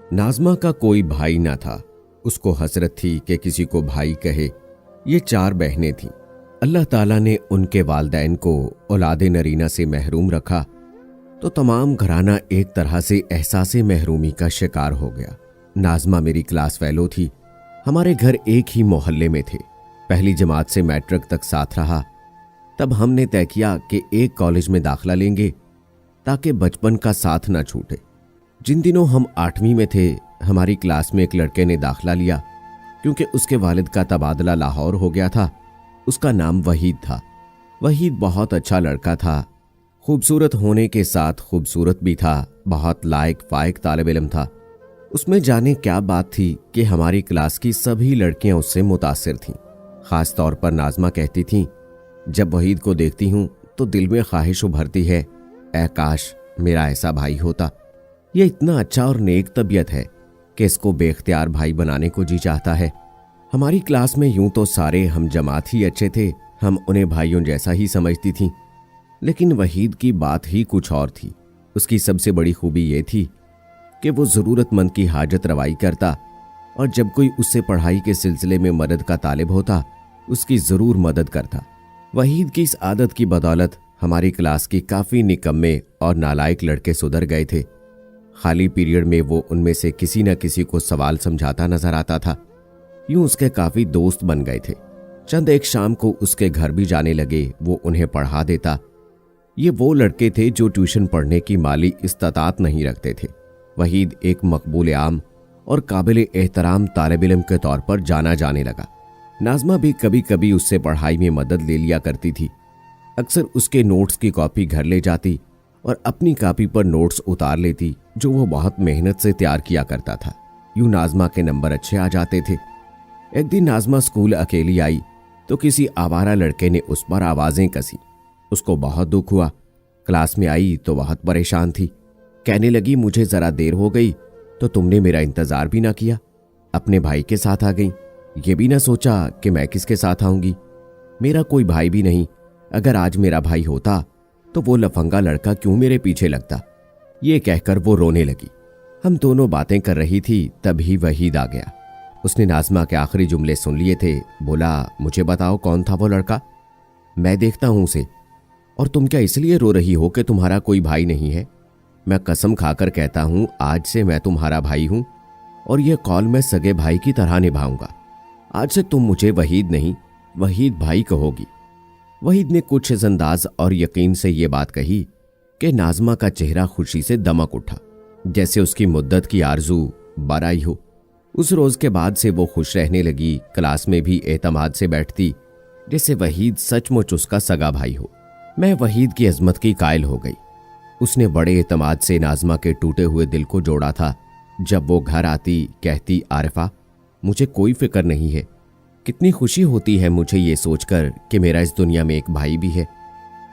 नाज़मा का कोई भाई ना था। उसको हसरत थी कि किसी को भाई कहे। ये 4 बहनें थीं। अल्लाह ताला ने उनके वालिदैन को औलादे नरीना से महरूम रखा तो तमाम घराना एक तरह से एहसासे महरूमी का शिकार हो गया। नाज़मा मेरी क्लास फेलो थी। हमारे घर एक ही मोहल्ले में थे। पहली जमात से मैट्रिक तक साथ रहा। तब हमने तय किया कि एक कॉलेज में दाखिला लेंगे ताकि बचपन का साथ ना छूटे। जिन दिनों हम 8वीं में थे, हमारी क्लास में एक लड़के ने दाखिला लिया क्योंकि उसके वालिद का तबादला लाहौर हो गया था। उसका नाम वहीद था। वहीद बहुत अच्छा लड़का था। खूबसूरत होने के साथ खूबसूरत भी था। बहुत लायक फायक तालिब इल्म था। उसमें जाने क्या बात थी कि हमारी क्लास की सभी लड़कियां उससे मुतासिर थीं। खास तौर पर नाज़मा कहती थीं, जब वहीद को देखती हूं तो दिल में ख्वाहिश उभरती है, ऐ काश मेरा ऐसा भाई होता। यह इतना अच्छा और नेक तबीयत है कि इसको बेख्तियार भाई बनाने को जी चाहता है। हमारी क्लास में यूं तो सारे हम जमात ही अच्छे थे। हम उन्हें भाइयों जैसा ही समझती थीं। लेकिन वहीद की बात ही कुछ और थी। उसकी सबसे बड़ी खूबी यह थी कि वो ज़रूरतमंद की हाजत रवाई करता और जब कोई उससे पढ़ाई के सिलसिले में मदद का तालिब होता, उसकी ज़रूर मदद करता। वहीद की इस आदत की बदौलत हमारी क्लास की काफ़ी निकम्मे और नालायक लड़के सुधर गए थे। खाली पीरियड में वो उनमें से किसी न किसी को सवाल समझाता नजर आता था। यूं उसके काफ़ी दोस्त बन गए थे। चंद एक शाम को उसके घर भी जाने लगे। वो उन्हें पढ़ा देता। ये वो लड़के थे जो ट्यूशन पढ़ने की माली इस्तात नहीं रखते थे। वहीद एक मकबूल आम और काबिल एहतराम तालिब इल्म के तौर पर जाना जाने लगा। नाज़मा भी कभी कभी उससे पढ़ाई में मदद ले लिया करती थी। अक्सर उसके नोट्स की कॉपी घर ले जाती और अपनी कॉपी पर नोट्स उतार लेती जो वो बहुत मेहनत से तैयार किया करता था। यूं नाज़मा के नंबर अच्छे आ जाते थे। एक दिन नाज़मा स्कूल अकेली आई तो किसी आवारा लड़के ने उस पर आवाज़ें कसी। उसको बहुत दुख हुआ। क्लास में आई तो बहुत परेशान थी। कहने लगी, मुझे ज़रा देर हो गई तो तुमने मेरा इंतज़ार भी ना किया। अपने भाई के साथ आ गई। ये भी ना सोचा कि मैं किसके साथ आऊँगी। मेरा कोई भाई भी नहीं। अगर आज मेरा भाई होता तो वो लफंगा लड़का क्यों मेरे पीछे लगता। ये कहकर वो रोने लगी। हम दोनों बातें कर रही थी, तभी वहीद आ गया। उसने नाज़मा के आखिरी जुमले सुन लिए थे। बोला, मुझे बताओ कौन था वो लड़का, मैं देखता हूं उसे। और तुम क्या इसलिए रो रही हो कि तुम्हारा कोई भाई नहीं है? मैं कसम खाकर कहता हूं, आज से मैं तुम्हारा भाई हूं और यह कॉल मैं सगे भाई की तरह निभाऊंगा। आज से तुम मुझे वहीद नहीं, वहीद भाई कहोगी। वहीद ने कुछ अंदाज और यकीन से ये बात कही कि नाज़मा का चेहरा खुशी से दमक उठा, जैसे उसकी मुद्दत की आरजू बर आई हो। उस रोज के बाद से वो खुश रहने लगी। क्लास में भी एतमाद से बैठती जैसे वहीद सचमुच उसका सगा भाई हो। मैं वहीद की अजमत की कायल हो गई। उसने बड़े एतमाद से नाज़मा के टूटे हुए दिल को जोड़ा था। जब वो घर आती कहती, आरिफा मुझे कोई फिक्र नहीं है। कितनी खुशी होती है मुझे ये सोचकर कि मेरा इस दुनिया में एक भाई भी है।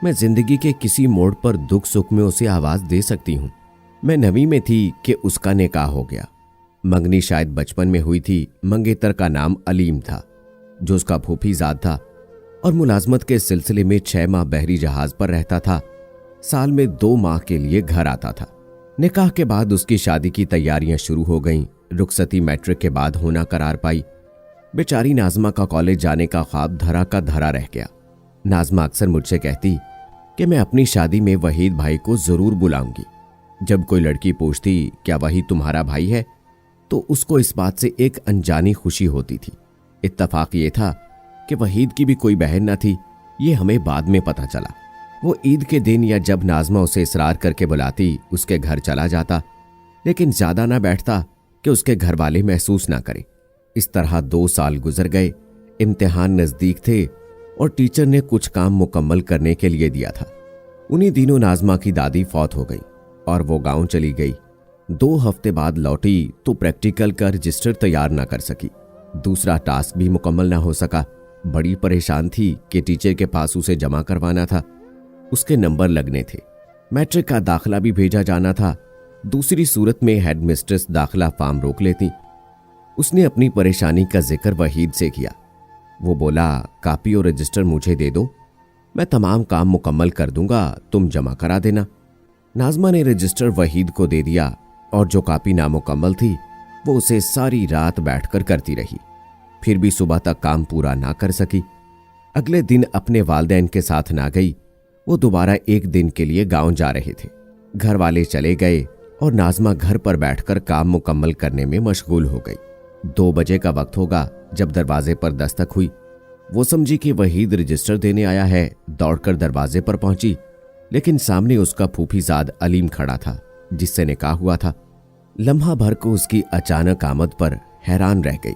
मैं जिंदगी के किसी मोड़ पर दुख सुख में उसे आवाज दे सकती हूँ। मैं 9वीं में थी कि उसका निकाह हो गया। मंगनी शायद बचपन में हुई थी। मंगेतर का नाम अलीम था, जो उसका फूफीजाद था और मुलाजमत के सिलसिले में 6 माह बहरी जहाज पर रहता था। साल में 2 माह के लिए घर आता था। निकाह के बाद उसकी शादी की तैयारियां शुरू हो गईं। रुखसती मैट्रिक के बाद होना करार पाई। बेचारी नाज़मा का कॉलेज जाने का ख्वाब धरा का धरा रह गया। नाज़मा अक्सर मुझसे कहती कि मैं अपनी शादी में वहीद भाई को जरूर बुलाऊंगी। जब कोई लड़की पूछती क्या वही तुम्हारा भाई है, तो उसको इस बात से एक अनजानी खुशी होती थी। इत्तफाक ये था कि वहीद की भी कोई बहन न थी। ये हमें बाद में पता चला। वो ईद के दिन या जब नाज़मा उसे इसरार करके बुलाती, उसके घर चला जाता, लेकिन ज्यादा ना बैठता कि उसके घर वाले महसूस ना करें। इस तरह 2 साल गुजर गए। इम्तिहान नजदीक थे और टीचर ने कुछ काम मुकम्मल करने के लिए दिया था। उन्हीं दिनों नाज़मा की दादी फौत हो गई और वो गांव चली गई। 2 हफ्ते बाद लौटी तो प्रैक्टिकल का रजिस्टर तैयार ना कर सकी। दूसरा टास्क भी मुकम्मल ना हो सका। बड़ी परेशान थी कि टीचर के पास उसे जमा करवाना था। उसके नंबर लगने थे। मैट्रिक का दाखिला भी भेजा जाना था। दूसरी सूरत में हेडमिस्ट्रेस दाखिला फॉर्म रोक लेती। उसने अपनी परेशानी का जिक्र वहीद से किया। वो बोला, कॉपी और रजिस्टर मुझे दे दो, मैं तमाम काम मुकम्मल कर दूंगा, तुम जमा करा देना। नाज़मा ने रजिस्टर वहीद को दे दिया और जो कापी नामुकम्मल थी वो उसे सारी रात बैठकर करती रही, फिर भी सुबह तक काम पूरा ना कर सकी। अगले दिन अपने वालिदैन के साथ ना गई, वो दोबारा एक दिन के लिए गांव जा रहे थे। घर वाले चले गए और नाज़मा घर पर बैठकर काम मुकम्मल करने में मशगूल हो गई। 2 बजे का वक्त होगा जब दरवाजे पर दस्तक हुई। वो समझी कि वहीद रजिस्टर देने आया है, दौड़कर दरवाजे पर पहुंची, लेकिन सामने उसका फूफीजाद अलीम खड़ा था जिससे निकाह हुआ था। लम्हा भर को उसकी अचानक आमद पर हैरान रह गई।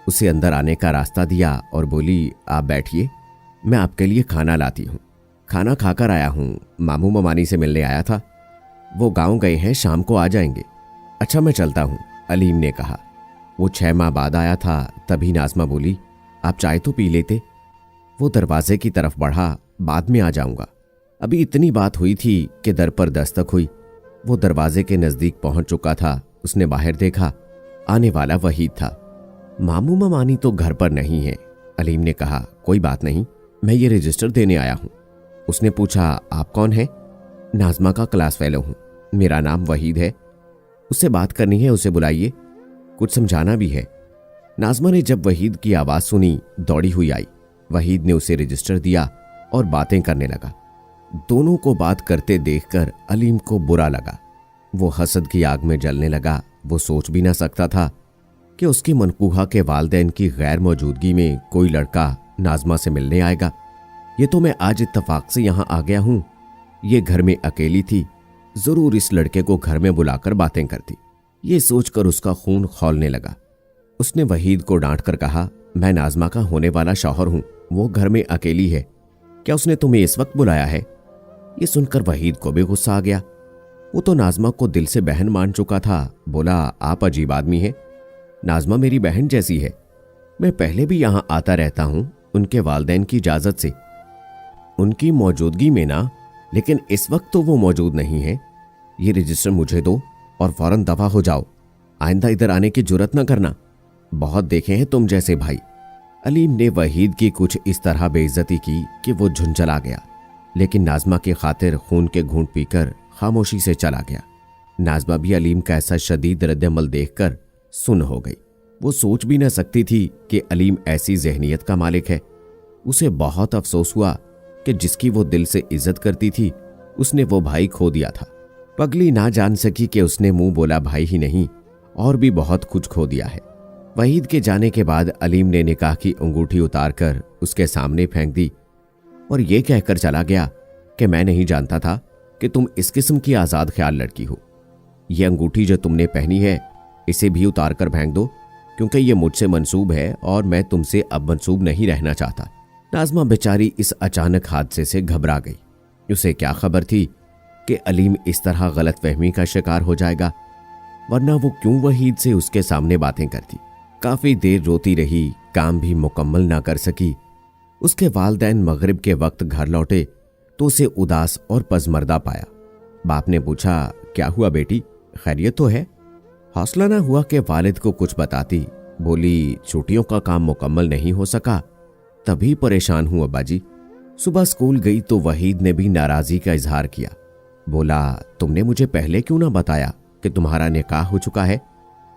उसे अंदर आने का रास्ता दिया और बोली, आप बैठिए, मैं आपके लिए खाना लाती हूँ। खाना खाकर आया हूँ, मामू ममानी से मिलने आया था, वो गांव गए हैं, शाम को आ जाएंगे। अच्छा मैं चलता हूँ, अलीम ने कहा। वो 6 माह बाद आया था। तभी नाज़मा बोली, आप चाय तो पी लेते। वो दरवाजे की तरफ बढ़ा, बाद में आ जाऊंगा। अभी इतनी बात हुई थी कि दर पर दस्तक हुई। वो दरवाजे के नजदीक पहुंच चुका था। उसने बाहर देखा, आने वाला वहीद था। मामू ममानी तो घर पर नहीं है, अलीम ने कहा। कोई बात नहीं, मैं ये रजिस्टर देने आया हूँ। उसने पूछा, आप कौन हैं? नाज़मा का क्लास फेलो हूँ, मेरा नाम वहीद है। उससे बात करनी है, उसे बुलाइए, कुछ समझाना भी है। नाज़मा ने जब वहीद की आवाज़ सुनी दौड़ी हुई आई। वहीद ने उसे रजिस्टर दिया और बातें करने लगा। दोनों को बात करते देखकर अलीम को बुरा लगा। वो हसद की आग में जलने लगा। वो सोच भी ना सकता था कि उसकी मनकूहा के वालिदैन की गैर मौजूदगी में कोई लड़का नाज़मा से मिलने आएगा। ये तो मैं आज इत्तफाक से यहाँ आ गया हूँ। ये घर में अकेली थी, जरूर इस लड़के को घर में बुलाकर बातें करती। ये सोचकर उसका खून खौलने लगा। उसने वहीद को डांट कर कहा, मैं नाज़मा का होने वाला शौहर हूँ, वो घर में अकेली है, क्या उसने तुम्हें इस वक्त बुलाया है? ये सुनकर वहीद को भी गुस्सा आ गया। वो तो नाज़मा को दिल से बहन मान चुका था। बोला, आप अजीब आदमी हैं, नाज़मा मेरी बहन जैसी है। मैं पहले भी यहाँ आता रहता हूँ उनके वालिदैन की इजाज़त से, उनकी मौजूदगी में ना, लेकिन इस वक्त तो वो मौजूद नहीं है। ये रजिस्टर मुझे दो और फौरन दफा हो जाओ। आइंदा इधर आने की जुर्रत ना करना, बहुत देखे हैं तुम जैसे भाई। अलीम ने वहीद की कुछ इस तरह बेइज्जती की कि वो झुंझला गया, लेकिन नाज़मा की खातिर खून के घूंट पीकर खामोशी से चला गया। नाज़मा भी अलीम का ऐसा शदीद रद्दअमल देखकर सुन हो गई। वो सोच भी न सकती थी कि अलीम ऐसी जहनीत का मालिक है। उसे बहुत अफसोस हुआ कि जिसकी वो दिल से इज्जत करती थी, उसने वो भाई खो दिया था। पगली ना जान सकी कि उसने मुंह बोला भाई ही नहीं, और भी बहुत कुछ खो दिया है। वहीद के जाने के बाद अलीम ने निकाह की अंगूठी उतारकर उसके सामने फेंक दी और ये कहकर चला गया कि मैं नहीं जानता था कि तुम इस किस्म की आज़ाद ख्याल लड़की हो। ये अंगूठी जो तुमने पहनी है, इसे भी उतार कर फेंक दो, क्योंकि ये मुझसे मंसूब है और मैं तुमसे अब मंसूब नहीं रहना चाहता। नाज़मा बेचारी इस अचानक हादसे से घबरा गई। उसे क्या खबर थी कि अलीम इस तरह गलतफहमी का शिकार हो जाएगा, वरना वो क्यों वहीद से उसके सामने बातें करती। काफ़ी देर रोती रही, काम भी मुकम्मल ना कर सकी। उसके वालिदैन मगरिब के वक्त घर लौटे तो उसे उदास और पजमर्दा पाया। बाप ने पूछा, क्या हुआ बेटी, खैरियत तो है? हौसला ना हुआ कि वालिद को कुछ बताती। बोली, छुट्टियों का काम मुकम्मल नहीं हो सका, तभी परेशान हूं अब्बा जी। सुबह स्कूल गई तो वहीद ने भी नाराज़गी का इजहार किया। बोला, तुमने मुझे पहले क्यों ना बताया कि तुम्हारा निकाह हो चुका है,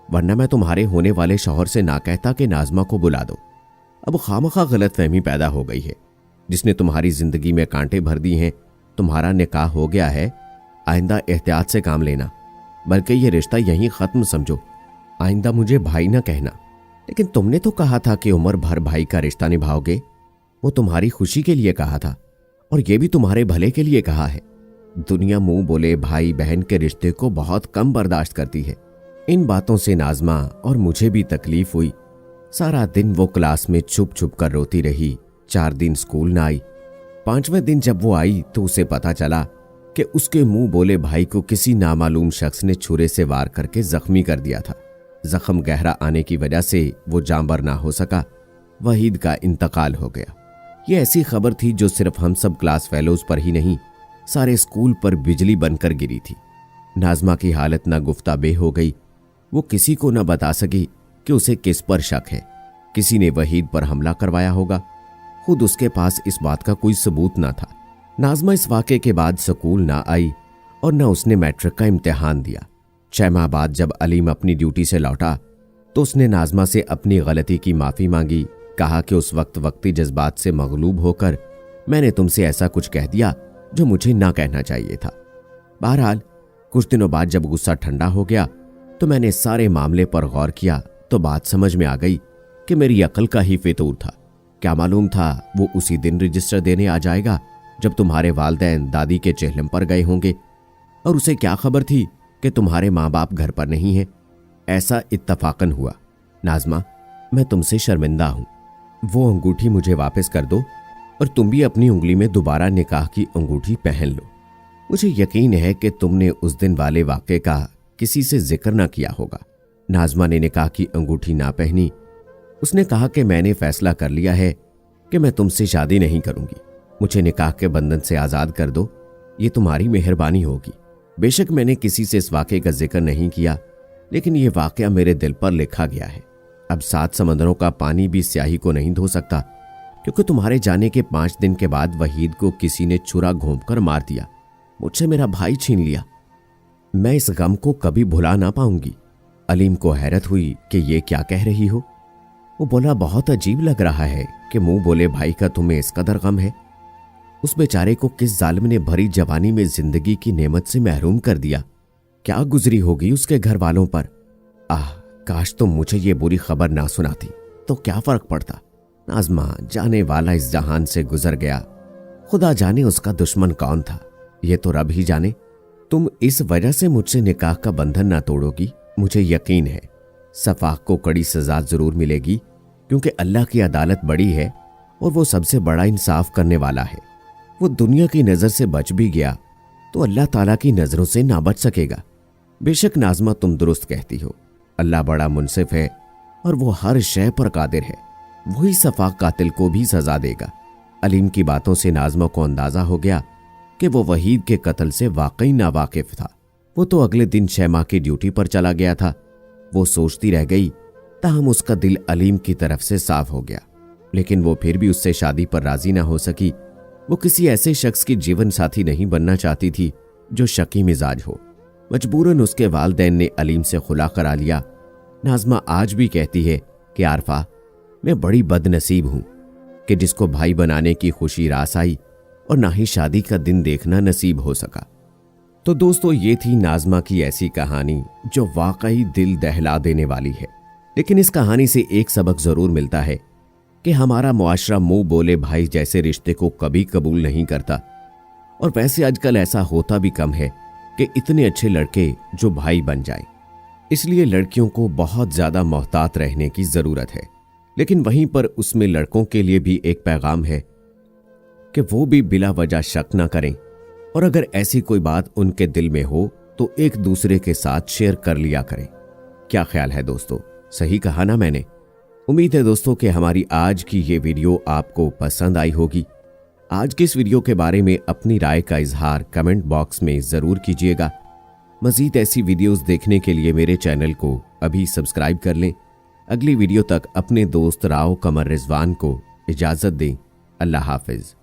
वरना मैं तुम्हारे होने वाले शौहर से ना कहता कि नाज़मा को बुला दो। अब खामखा गलतफहमी पैदा हो गई है, जिसने तुम्हारी जिंदगी में कांटे भर दी हैं। तुम्हारा निकाह हो गया है, आइंदा एहतियात से काम लेना, बल्कि ये रिश्ता यहीं ख़त्म समझो। आइंदा मुझे भाई ना कहना। लेकिन तुमने तो कहा था कि उम्र भर भाई का रिश्ता निभाओगे। वो तुम्हारी खुशी के लिए कहा था, और ये भी तुम्हारे भले के लिए कहा है। दुनिया मुंह बोले भाई बहन के रिश्ते को बहुत कम बर्दाश्त करती है। इन बातों से नाज़मा और मुझे भी तकलीफ हुई। सारा दिन वो क्लास में छुप छुप कर रोती रही। 4 दिन स्कूल ना आई। 5वें दिन जब वो आई तो उसे पता चला कि उसके मुंह बोले भाई को किसी नामालूम शख्स ने छुरे से वार करके जख्मी कर दिया था। जख्म गहरा आने की वजह से वो जांबर ना हो सका। वहीद का इंतकाल हो गया। ये ऐसी खबर थी जो सिर्फ हम सब क्लास फेलोज पर ही नहीं, सारे स्कूल पर बिजली बनकर गिरी थी। नाज़मा की हालत ना गुफ्ताबे हो गई। वो किसी को न बता सकी कि उसे किस पर शक है। किसी ने वहीद पर हमला करवाया होगा। खुद उसके पास इस बात का कोई सबूत ना था। नाज़मा इस वाक़े के बाद स्कूल ना आई और न उसने मैट्रिक का इम्तिहान दिया। 6 माह बाद जब अलीम अपनी ड्यूटी से लौटा तो उसने नाज़मा से अपनी गलती की माफ़ी मांगी। कहा कि उस वक्त वक्ती जज्बात से मगलूब होकर मैंने तुमसे ऐसा कुछ कह दिया जो मुझे ना कहना चाहिए था। बहरहाल कुछ दिनों बाद जब गुस्सा ठंडा हो गया तो मैंने सारे मामले पर गौर किया तो बात समझ में आ गई कि मेरी अकल का ही फितूर था। क्या मालूम था वो उसी दिन रजिस्टर देने आ जाएगा जब तुम्हारे वालिदैन दादी के चेहलम पर गए होंगे, और उसे क्या खबर थी कि तुम्हारे माँ बाप घर पर नहीं हैं। ऐसा इत्तफाकन हुआ। नाज़मा, मैं तुमसे शर्मिंदा हूं। वो अंगूठी मुझे वापस कर दो और तुम भी अपनी उंगली में दोबारा निकाह की अंगूठी पहन लो। मुझे यकीन है कि तुमने उस दिन वाले वाक़े का किसी से जिक्र ना किया होगा। नाज़मा ने निकाह की अंगूठी ना पहनी। उसने कहा कि मैंने फैसला कर लिया है कि मैं तुमसे शादी नहीं करूंगी। मुझे निकाह के बंधन से आज़ाद कर दो, ये तुम्हारी मेहरबानी होगी। बेशक मैंने किसी से इस वाक़े का जिक्र नहीं किया, लेकिन यह वाक़या मेरे दिल पर लिखा गया है। अब 7 समंदरों का पानी भी स्याही को नहीं धो सकता, क्योंकि तुम्हारे जाने के 5 दिन के बाद वहीद को किसी ने छुरा घोंपकर मार दिया। मुझसे मेरा भाई छीन लिया। मैं इस गम को कभी भुला ना पाऊंगी। अलीम को हैरत हुई कि ये क्या कह रही हो। वो बोला, बहुत अजीब लग रहा है कि मुंह बोले भाई का तुम्हें इस कदर गम है। उस बेचारे को किस जालिम ने भरी जवानी में जिंदगी की नेमत से महरूम कर दिया। क्या गुजरी होगी उसके घर वालों पर। आह, काश तुम मुझे ये बुरी खबर ना सुनाती तो क्या फर्क पड़ता। नाज़मा, जाने वाला इस जहान से गुजर गया। खुदा जाने उसका दुश्मन कौन था, ये तो रब ही जाने। तुम इस वजह से मुझसे निकाह का बंधन ना तोड़ोगी, मुझे यकीन है। सफाक को कड़ी सजा जरूर मिलेगी, क्योंकि अल्लाह की अदालत बड़ी है और वो सबसे बड़ा इंसाफ करने वाला है। वो दुनिया की नज़र से बच भी गया तो अल्लाह ताला की नज़रों से ना बच सकेगा। बेशक नाज़मा, तुम दुरुस्त कहती हो। अल्लाह बड़ा मुनसिफ है और वो हर शय पर कादिर है। वही सफाक कातिल को भी सजा देगा। अलीम की बातों से नाज़मा को अंदाजा हो गया कि वो वहीद के कत्ल से वाकई नावाकिफ था। वो तो अगले दिन 6 माह की ड्यूटी पर चला गया था। वो सोचती रह गई, ताहम उसका दिल अलीम की तरफ से साफ हो गया, लेकिन वो फिर भी उससे शादी पर राजी ना हो सकी। वो किसी ऐसे शख्स की जीवन साथी नहीं बनना चाहती थी जो शकी मिजाज हो। मजबूरन उसके वालिदैन ने अलीम से खुला करा लिया। नाज़मा आज भी कहती है कि आरफा, मैं बड़ी बदनसीब हूं कि जिसको भाई बनाने की खुशी रास आई और ना ही शादी का दिन देखना नसीब हो सका। तो दोस्तों, ये थी नाज़मा की ऐसी कहानी जो वाकई दिल दहला देने वाली है। लेकिन इस कहानी से एक सबक जरूर मिलता है कि हमारा मुआशरा मुंह बोले भाई जैसे रिश्ते को कभी कबूल नहीं करता। और वैसे आजकल ऐसा होता भी कम है कि इतने अच्छे लड़के जो भाई बन जाएं। इसलिए लड़कियों को बहुत ज्यादा मोहतात रहने की जरूरत है। लेकिन वहीं पर उसमें लड़कों के लिए भी एक पैगाम है कि वो भी बिला वजह शक ना करें, और अगर ऐसी कोई बात उनके दिल में हो तो एक दूसरे के साथ शेयर कर लिया करें। क्या ख्याल है दोस्तों, सही कहा ना मैंने? उम्मीद है दोस्तों कि हमारी आज की ये वीडियो आपको पसंद आई होगी। आज की इस वीडियो के बारे में अपनी राय का इजहार कमेंट बॉक्स में जरूर कीजिएगा। मजीद ऐसी वीडियोस देखने के लिए मेरे चैनल को अभी सब्सक्राइब कर लें। अगली वीडियो तक अपने दोस्त राव कमर रिजवान को इजाजत दें। अल्लाह हाफिज।